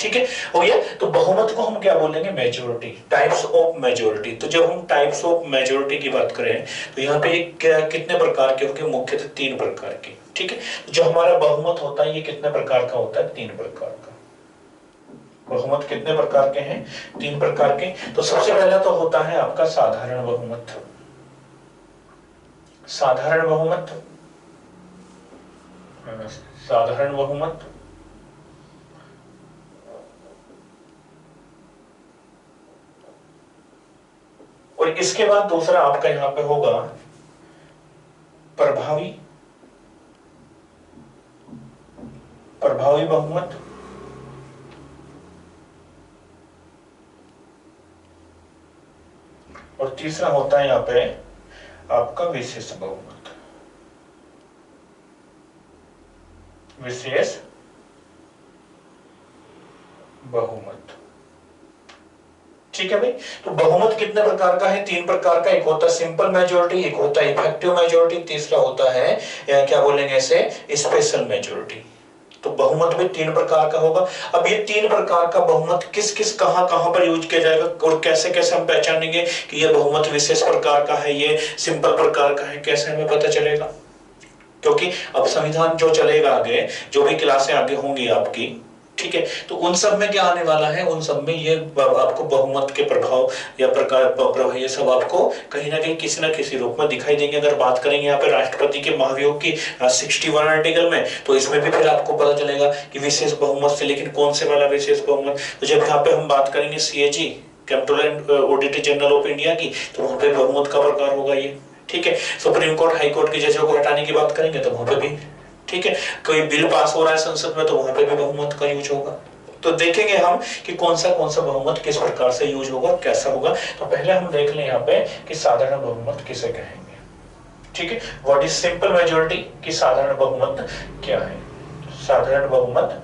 ठीक है, हो गया। तो बहुमत को हम क्या बोलेंगे, मेजोरिटी, टाइप्स ऑफ मेजोरिटी। तो जब हम टाइप्स ऑफ मेजोरिटी की बात करें तो यहाँ पे कितने प्रकार के होंगे, मुख्यतः 3 प्रकार के, ठीक है। जो हमारा बहुमत होता है ये कितने प्रकार का होता है, 3 प्रकार का। बहुमत कितने प्रकार के हैं, 3 प्रकार के। तो सबसे पहला तो होता है आपका साधारण बहुमत, साधारण बहुमत, साधारण बहुमत, और इसके बाद दूसरा आपका यहां पे होगा प्रभावी, प्रभावी बहुमत, और तीसरा होता है यहां पे आपका विशेष बहुमत, विशेष बहुमत, ठीक है भाई। तो बहुमत कितने प्रकार का है, 3 प्रकार का। एक होता है सिंपल मेजोरिटी, एक होता है इफेक्टिव मेजोरिटी, तीसरा होता है क्या बोलेंगे इसे, स्पेशल मेजोरिटी। तो बहुमत में 3 प्रकार का होगा। अब ये 3 प्रकार का बहुमत किस किस कहां कहां पर यूज किया जाएगा और कैसे कैसे हम पहचानेंगे कि ये बहुमत विशेष प्रकार का है, ये सिंपल प्रकार का है, कैसे हमें पता चलेगा। क्योंकि अब संविधान जो चलेगा आगे, जो भी क्लासें आगे होंगी आपकी, ठीक है, तो उन सब में क्या आने वाला है, उन सब में ये आपको बहुमत के प्रभाव या प्रभाव ये सब आपको कहीं ना कहीं किसी ना किसी रूप में दिखाई देंगे। अगर बात करेंगे यहाँ पे राष्ट्रपति के महाभियोग की 61 आर्टिकल में, तो इसमें भी फिर आपको पता चलेगा कि विशेष बहुमत से, लेकिन कौन से वाला विशेष बहुमत। तो जब यहाँ पे हम बात करेंगे CAG, controller auditor general of India की, तो वहां पे बहुमत का प्रकार होगा ये, ठीक है। सुप्रीम कोर्ट, हाई कोर्ट की जजों को हटाने की बात करेंगे तो वहां पे भी, ठीक है। कोई बिल पास हो रहा है संसद में तो वहां पे भी बहुमत का यूज होगा। तो देखेंगे हम कि कौन सा बहुमत किस प्रकार से यूज होगा और कैसा होगा। तो पहले हम देख लें यहाँ पे कि साधारण बहुमत किसे कहेंगे, ठीक है। व्हाट इज सिंपल मेजोरिटी, कि साधारण बहुमत क्या है, साधारण बहुमत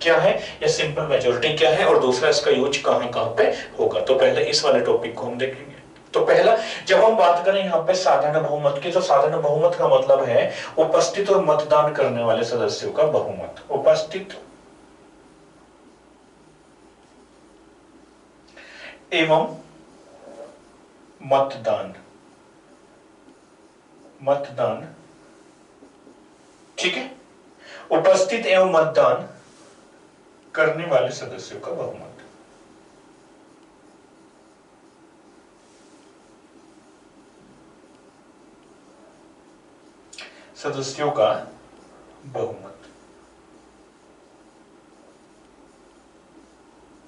क्या है या सिंपल मेजोरिटी क्या है, और दूसरा इसका यूज कहां कहां पे होगा। तो पहले इस वाले टॉपिक को हम देखेंगे। तो पहला, जब हम बात करें यहाँ पे साधारण बहुमत की, तो साधारण बहुमत का मतलब है उपस्थित और मतदान करने वाले सदस्यों का बहुमत। उपस्थित एवं मतदान, मतदान, ठीक है। उपस्थित एवं मतदान करने वाले सदस्यों का बहुमत, सदस्यों का बहुमत,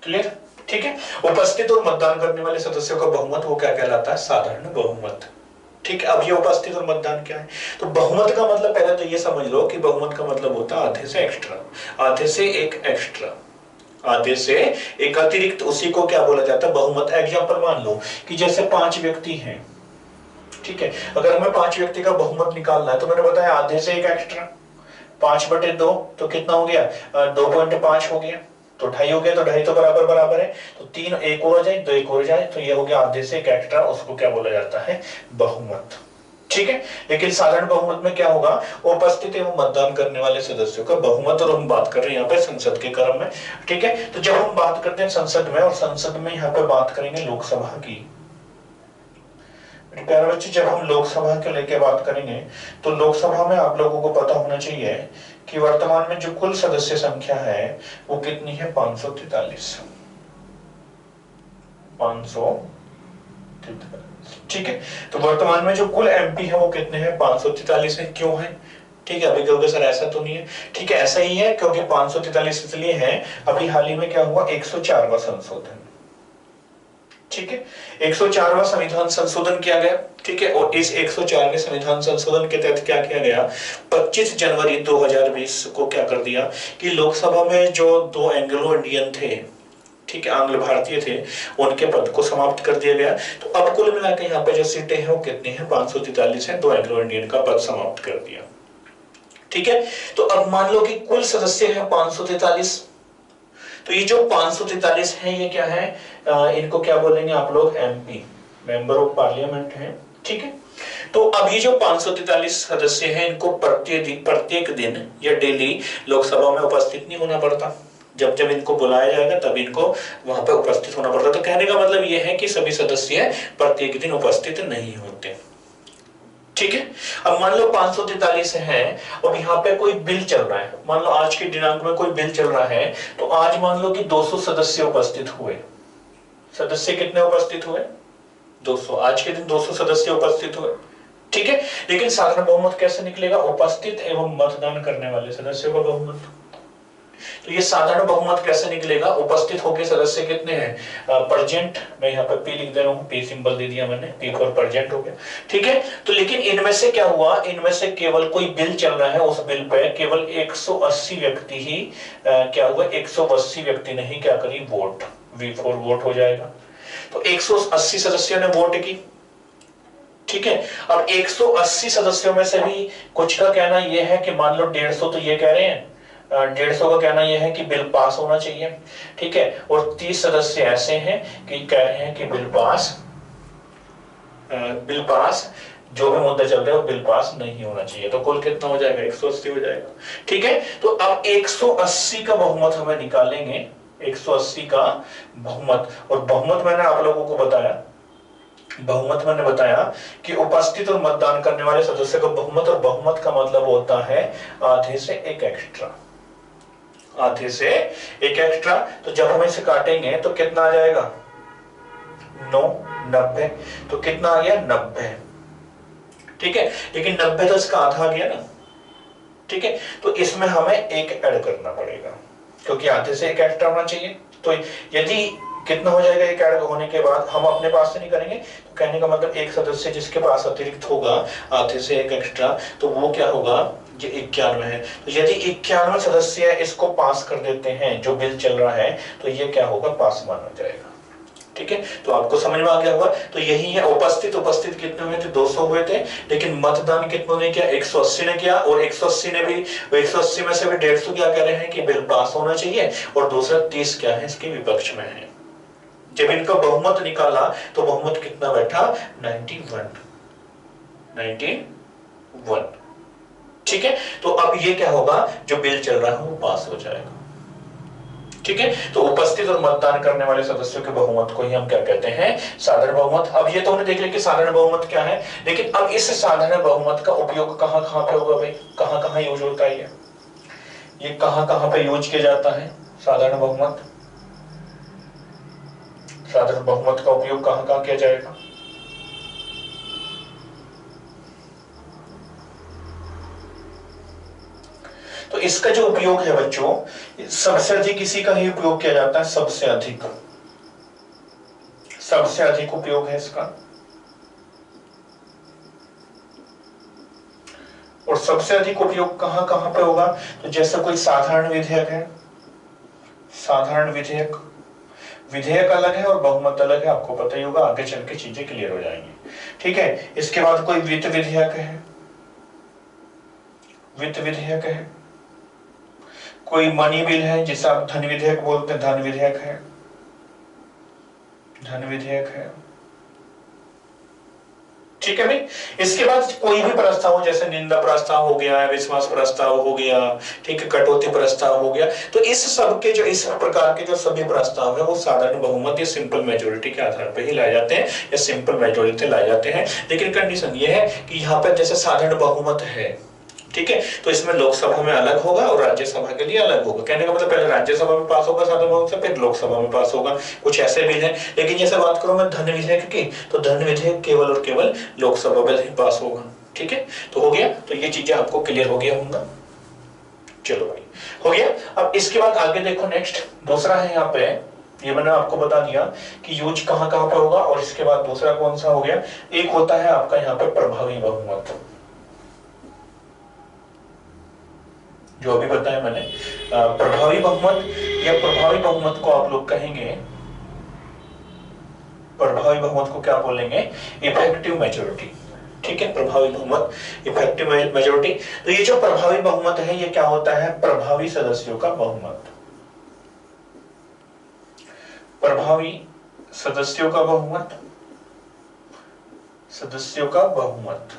क्लियर, ठीक है। उपस्थित और मतदान करने वाले सदस्यों का बहुमत वो क्या कहलाता है, साधारण बहुमत, ठीक है। अब ये उपस्थित और मतदान क्या है, तो बहुमत का मतलब पहले तो ये समझ लो कि बहुमत का मतलब होता है आधे से एक्स्ट्रा, आधे से एक एक्स्ट्रा, आधे से एक अतिरिक्त, उसी को क्या बोला जाता है बहुमत। एग्जांपल मान लो कि जैसे 5 व्यक्ति हैं, ठीक है, अगर हमें 5 व्यक्ति का बहुमत निकालना है तो मैंने बताया आधे से एक एक्स्ट्रा, 5/2 तो कितना हो गया, 2.5 हो गया, तो 2.5 हो गया, तो 2.5 तो बराबर बराबर है, तो 3 एक और हो जाए, 2 एक और हो जाए, तो ये हो गया आधे से एक एक्स्ट्रा, उसको क्या बोला जाता है, बहुमत। ठीक है, लेकिन साधारण बहुमत में क्या होगा, उपस्थित एवं मतदान करने वाले सदस्यों का बहुमत, और हम बात कर रहे हैं यहाँ पे संसद के क्रम में। ठीक है, तो जब हम बात करते हैं संसद में, और संसद में यहाँ पे बात करेंगे लोकसभा की, प्यारे बच्चे जब हम लोकसभा के लेके बात करेंगे तो लोकसभा में आप लोगों को पता होना चाहिए कि वर्तमान में जो कुल सदस्य संख्या है वो कितनी है, 543। 543। ठीक है, तो वर्तमान में जो कुल एमपी है वो कितने हैं, 543 है। क्यों है, ठीक है, अभी कहोगे सर ऐसा तो नहीं है, ठीक है ऐसा ही है, क्योंकि 543 इसलिए है, अभी हाल ही में क्या हुआ, 104वां संशोधन। ठीक है, 104वां संविधान संशोधन किया गया। ठीक है, और इस 104वें संविधान संशोधन के तहत क्या किया गया, 25 जनवरी 2020 को क्या कर दिया कि लोकसभा में जो 2 एंग्लो इंडियन थे, ठीक है, आंग्ल भारतीय थे, उनके पद को समाप्त कर दिया गया। तो अब कुल मिलाकर यहाँ पे जो सीटें हैं वो कितनी है, 543 है, 2 एंग्लो इंडियन का पद समाप्त कर दिया। ठीक है, तो अब मान लो कि कुल सदस्य है 543, तो ये जो 543 है ये क्या है, इनको क्या बोलेंगे आप लोग, एमपी, मेंबर ऑफ पार्लियामेंट है। ठीक है, तो अब ये जो 543 सदस्य हैं इनको प्रत्येक दिन या डेली लोकसभा में उपस्थित नहीं होना पड़ता, जब जब इनको बुलाया जाएगा तब इनको वहां पर उपस्थित होना पड़ता। तो कहने का मतलब ये है कि सभी सदस्य प्रत्येक दिन उपस्थित नहीं होते। ठीक है, अब मान लो 543 है और यहाँ पे कोई बिल चल रहा है, मान लो आज के दिनांक में कोई बिल चल रहा है, तो आज मान लो कि 200 सदस्य उपस्थित हुए। सदस्य कितने उपस्थित हुए, 200, आज के दिन 200 सदस्य उपस्थित हुए। ठीक है, लेकिन साधारण बहुमत कैसे निकलेगा, उपस्थित एवं मतदान करने वाले सदस्यों का बहुमत। तो ये साधारण बहुमत कैसे निकलेगा, उपस्थित होकर सदस्य कितने हैं, प्रेजेंट, मैं यहाँ पे पी लिख दे रहा हूँ, पी सिंबल दे दिया मैंने, पी फॉर प्रेजेंट हो गया। ठीक है, तो लेकिन इनमें से क्या हुआ, इनमें से केवल कोई बिल चल रहा है, उस बिल पे केवल 180 व्यक्ति ही क्या हुआ, 180 व्यक्ति नहीं क्या करी, वोट, V4 वोट हो जाएगा। तो 180 सदस्यों ने वोट की। ठीक है, अब 180 सदस्यों में से भी कुछ का कहना यह है कि मान लो 150 तो ये कह रहे हैं, 150 का कहना यह है कि बिल पास होना चाहिए। ठीक है, और 30 सदस्य ऐसे हैं कि कह रहे हैं कि बिल पास जो भी मुद्दे चल रहे हैं बिल पास नहीं होना चाहिए। तो कुल कितना हो जाएगा, 180 हो जाएगा। ठीक है, तो अब 180 का बहुमत हमें निकालेंगे, 180 का बहुमत, और बहुमत मैंने आप लोगों को बताया, बहुमत मैंने बताया कि उपस्थित और मतदान करने वाले सदस्य का बहुमत, और बहुमत का मतलब होता है आधे से एक एक्स्ट्रा, आधे से एक एक्स्ट्रा। तो जब हम इसे काटेंगे तो कितना आ जाएगा, 9, 90, तो कितना आ गया, 90। ठीक है, लेकिन 90 तो इसका आधा आ गया ना। ठीक है, तो इसमें हमें एक ऐड करना पड़ेगा, क्योंकि आधे से एक एक्स्ट्रा होना चाहिए। तो यदि कितना हो जाएगा, एक ऐड होने के बाद हम अपने पास से नहीं करेंगे, तो कहने का मतलब एक सदस्य जिसके पास अतिरिक्त होगा आधे से एक एक्स्ट्रा, तो वो क्या होगा, ये 91 है। तो यदि 91 सदस्य इसको पास कर देते हैं, जो बिल चल रहा है, तो ये क्या होगा, पास माना जाएगा। ठीक है, तो आपको समझ में आ गया होगा। तो यही है, उपस्थित कितने हुए थे, 200 हुए थे, लेकिन मतदान कितनों ने किया, 180 ने किया, और 180 ने भी, 180 में से भी 150 क्या कह रहे हैं कि बिल पास होना चाहिए, और दूसरा 30 क्या है, इसके विपक्ष में है। जब इनका बहुमत निकाला तो बहुमत कितना बैठा, 91। ठीक है, तो अब ये क्या होगा, जो बिल चल रहा है वो पास हो जाएगा। ठीक है, तो उपस्थित और मतदान करने वाले सदस्यों के बहुमत को ही हम क्या कहते हैं, साधारण बहुमत। अब ये तो हमने देख लिया कि साधारण बहुमत क्या है, लेकिन अब इस साधारण बहुमत का उपयोग कहां कहां पे होगा भाई, कहां कहां यूज होता है, ये कहां कहां पे यूज किया जाता है, साधारण बहुमत, साधारण बहुमत का उपयोग कहां कहां किया जाएगा। तो इसका जो उपयोग है बच्चों, सबसे अधिक इसी का ही उपयोग किया जाता है, सबसे अधिक उपयोग है इसका। और सबसे अधिक उपयोग कहां कहां पे होगा, तो जैसे कोई साधारण विधेयक है, साधारण विधेयक अलग है और बहुमत अलग है, आपको पता ही होगा, आगे चल के चीजें क्लियर हो जाएंगी। ठीक है, इसके बाद कोई वित्त विधेयक है, वित्त विधेयक है, कोई मनी बिल है जिसे आप धन विधेयक बोलते हैं, धन विधेयक है, धन विधेयक है। ठीक है भाई। इसके बाद कोई भी प्रस्ताव जैसे निंदा प्रस्ताव हो गया, विश्वास प्रस्ताव हो गया, ठीक है, कटौती प्रस्ताव हो गया, तो इस सब के जो इस प्रकार के जो सभी प्रस्ताव है वो साधारण बहुमत या सिंपल मेजोरिटी के आधार पर ही लाए जाते हैं या सिंपल मेजोरिटी लाए जाते हैं। लेकिन कंडीशन ये है कि यहाँ पर जैसे साधारण बहुमत है, ठीक है, तो इसमें लोकसभा में अलग होगा और राज्यसभा के लिए अलग होगा। कहने का मतलब पहले राज्यसभा में पास होगा साधारण बहुमत से, फिर लोकसभा में पास होगा, कुछ ऐसे भी है। लेकिन जैसे बात करूं मैं धन विधेयक की, तो धन विधेयक केवल और केवल लोकसभा में ही पास होगा। ठीक है, तो हो गया, तो ये चीजें आपको क्लियर हो गया होगा। चलो भाई, हो गया। अब इसके बाद आगे देखो, नेक्स्ट दूसरा है यहाँ पे, ये मैंने आपको बता दिया कि यूज कहां कहां पे होगा। और इसके बाद दूसरा कौन सा हो गया, एक होता है आपका यहाँ पे प्रभावी बहुमत, जो अभी बताया मैंने। प्रभावी बहुमत या प्रभावी बहुमत को आप लोग कहेंगे, प्रभावी बहुमत को क्या बोलेंगे, इफेक्टिव मेजोरिटी। ठीक है, प्रभावी बहुमत, इफेक्टिव मेजोरिटी। तो ये जो प्रभावी बहुमत है ये क्या होता है, प्रभावी सदस्यों का बहुमत, प्रभावी सदस्यों का बहुमत, सदस्यों का बहुमत।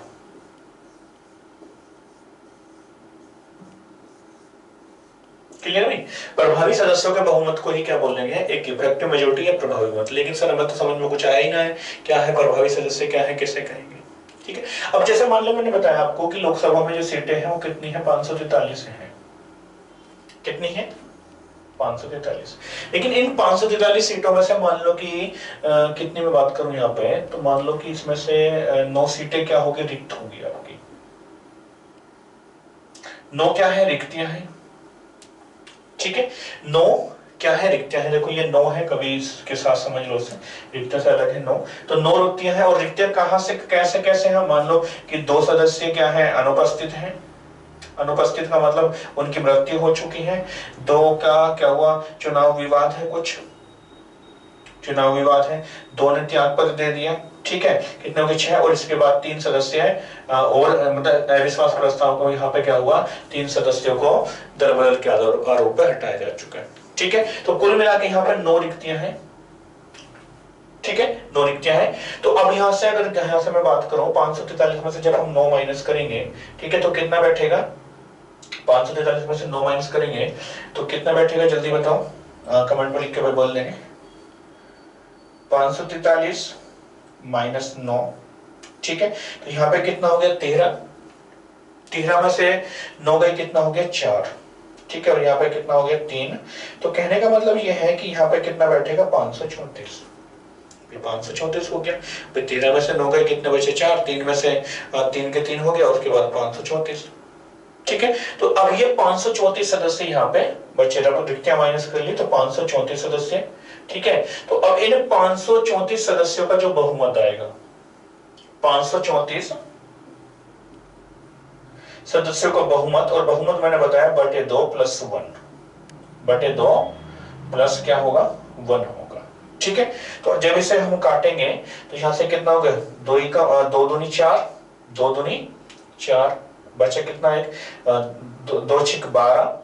क्लियर नहीं, प्रभावी सदस्यों के बहुमत को ही क्या बोलेंगे, एक इफेक्टिव मेजोरिटी या प्रभावी बहुमत। लेकिन सर हमें तो समझ में कुछ आया ही ना है, क्या है प्रभावी सदस्य, क्या है, कैसे कहेंगे। ठीक है, अब जैसे मान लो मैंने बताया आपको कि लोकसभा में जो सीटें हैं वो कितनी है, 543 है। कितनी है, 543। लेकिन इन 543 सीटों में से मान लो कि कितनी में बात करूं यहाँ पे, तो मान लो कि इसमें से 9 सीटें क्या होगी, रिक्त होगी आपकी। 9 क्या है, रिक्तियां हैं। ठीक है, 9 क्या है, रिक्तियां है। देखो ये 9 है, कभी इसके साथ समझ लो, से रिक्तियां से अलग है 9, तो 9 रिक्तियां हैं। और रिक्तियां कहां से कैसे कैसे हैं, मान लो कि 2 सदस्य क्या है, अनुपस्थित हैं। अनुपस्थित का मतलब उनकी मृत्यु हो चुकी है। 2 का क्या हुआ, चुनाव विवाद है, कुछ चुनाव विवाद है, 2 ने त्याग पत्र दे दिया। ठीक है, कितने हो गए, 6। और इसके बाद 3 सदस्य है और मतलब अविश्वास प्रस्ताव को यहाँ पे क्या हुआ, 3 सदस्यों को दरबदल के आरोप पर हटाया जा चुका है। ठीक है, तो कुल मिला के यहाँ पर 9 रिक्तियां हैं। ठीक है, 9 रिक्तियां हैं। तो अब यहाँ से अगर यहाँ से मैं बात करूं, 543 में से जब हम 9 माइनस करेंगे, ठीक है, तो कितना बैठेगा, 543 में से 9 माइनस करेंगे तो कितना बैठेगा, जल्दी बताओ, कमेंट में लिख के बोल देंगे। 543 माइनस 9, ठीक है, तो यहाँ पे कितना हो गया, 13। 13 में से 9 गई, कितना हो गया, 4। ठीक है, और यहाँ पे कितना हो गया, 3। तो कहने का मतलब ये है कि यहाँ पे कितना बैठेगा, 534। 534 हो गया। 13 में से 9 गए, कितने बचे, 4। 3 में से 3 के 3 हो गया, उसके बाद 534। ठीक है, तो अब ये 534 सदस्य यहाँ पे बचे, जब रिक्तियां माइनस कर ली तो 534 सदस्य। ठीक है, तो अब इन 534 सदस्यों का जो बहुमत आएगा, 534 सदस्यों का बहुमत, और बहुमत मैंने बताया बटे 2 प्लस 1, बटे 2 प्लस क्या होगा, 1 होगा। ठीक है, तो जब इसे हम काटेंगे तो यहां से कितना हो गया, 2 दूनी 4, 2 दूनी 4, बचे कितना है, 2 छिक 12,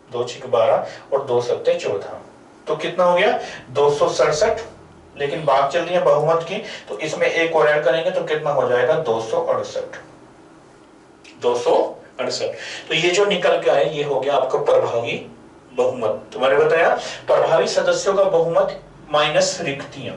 2 छिक 12 और 2 सत्ते 14, तो कितना हो गया, 267। लेकिन बात चल रही है बहुमत की, तो इसमें एक और ऐड करेंगे तो कितना हो जाएगा, 268। 268, तो ये जो निकल के आए ये हो गया आपका प्रभावी बहुमत। तो मैंने बताया प्रभावी सदस्यों का बहुमत माइनस रिक्तियां,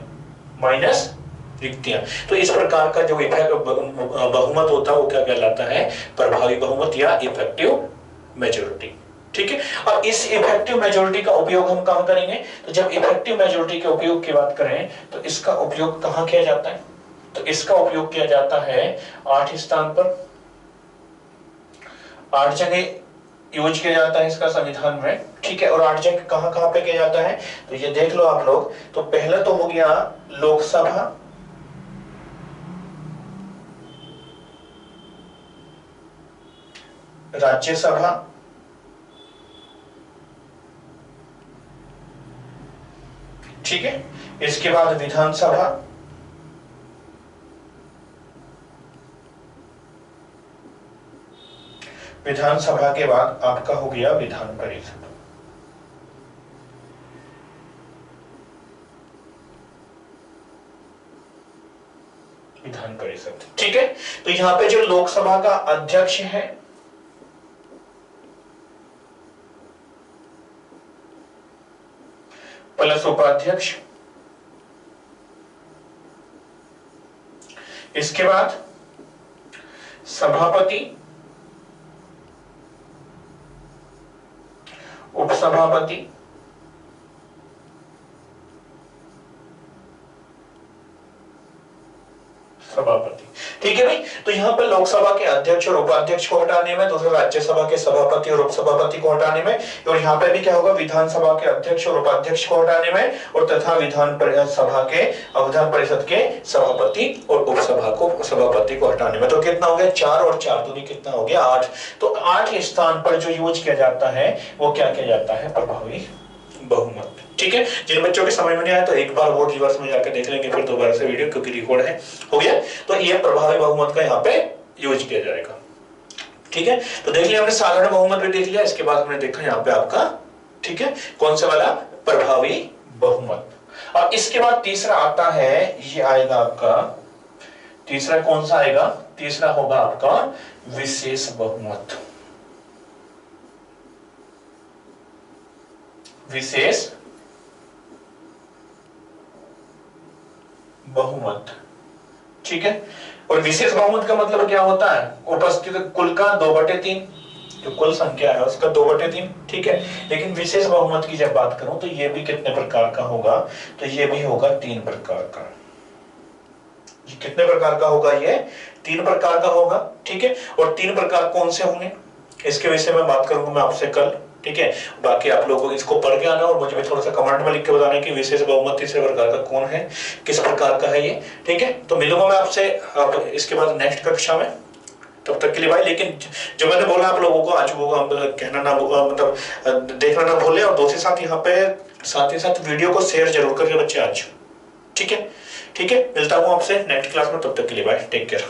माइनस रिक्तियां। तो इस प्रकार का जो बहुमत होता है वो क्या कहलाता है, प्रभावी बहुमत या इफेक्टिव मेजोरिटी। ठीक है, अब इस इफेक्टिव मेजोरिटी का उपयोग हम कहां करेंगे, तो जब इफेक्टिव मेजोरिटी के उपयोग की बात करें तो इसका उपयोग कहां किया जाता है, तो इसका उपयोग किया जाता है 8 स्थान पर, 8 जगह यूज किया जाता है इसका संविधान में। ठीक है, और 8 जगह कहां कहां पे किया जाता है, तो ये देख लो आप लोग। तो पहला तो हो गया लोकसभा, राज्यसभा, ठीक है, इसके बाद विधानसभा, विधानसभा के बाद आपका हो गया विधान परिषद। विधान परिषद, ठीक है। तो यहां पे जो लोकसभा का अध्यक्ष है प्लस उपाध्यक्ष, इसके बाद सभापति, उपसभापति, सभापति, ठीक है भाई। तो यहाँ पर लोकसभा के अध्यक्ष और उपाध्यक्ष को हटाने में, दूसरा राज्यसभा के सभापति और उपसभापति को हटाने में, और यहाँ पे भी क्या होगा, विधानसभा के अध्यक्ष और उपाध्यक्ष को हटाने में, और तथा विधान परिषद के सभापति और उपसभापति को हटाने में। तो कितना हो गया, 4 और 4 दूनी कितना हो गया, 8। तो 8 स्थान पर जो यूज किया जाता है वो क्या किया जाता है, प्रभावी बहुमत, ठीक है। जिन बच्चों के समझ में नहीं आया तो एक बार वो रिवर्स में जाकर देख लेंगे फिर दोबारा से वीडियो, क्योंकि रिकॉर्ड है, हो गया। तो ये प्रभावी बहुमत का यहाँ पे यूज किया जाएगा, ठीक है। तो देख लिया हमने, साधारण बहुमत भी देख लिया, इसके बाद हमने देखा यहाँ पे आपका, ठीक है, कौन सा वाला, प्रभावी बहुमत। और इसके बाद तीसरा आता है, ये आएगा आपका तीसरा, कौन सा आएगा, तीसरा होगा आपका विशेष बहुमत। विशेष बहुमत, ठीक है। और विशेष बहुमत का मतलब क्या होता है, उपस्थित कुल का 2/3, जो कुल संख्या है उसका 2/3, ठीक है। लेकिन विशेष बहुमत की जब बात करूं तो ये भी कितने प्रकार का होगा, तो ये भी होगा 3 प्रकार का। ये कितने प्रकार का होगा, ये 3 प्रकार का होगा, ठीक है। और 3 प्रकार कौन से होंगे इसके विषय में बात करूंगा मैं आपसे कल, ठीक है। बाकी आप लोगों को इसको पढ़ के आना और मुझे भी थोड़ा सा कमेंट में लिख के बताना कि विशेष बहुमत तीसरे प्रकार का कौन है, किस प्रकार का है ये, ठीक है। तो मिलूंगा मैं आपसे अब इसके बाद नेक्स्ट कक्षा में, तब तक के लिए भाई। लेकिन जो मैंने बोला आप लोगों को आज वो कहना ना, मतलब देखना ना भूले, और दूसरे साथ यहाँ पे साथ ही साथ वीडियो को शेयर जरूर करिए बच्चे आज, ठीक है। ठीक है, मिलता हूँ आपसे नेक्स्ट क्लास में, तब तक के लिए बाय, टेक केयर।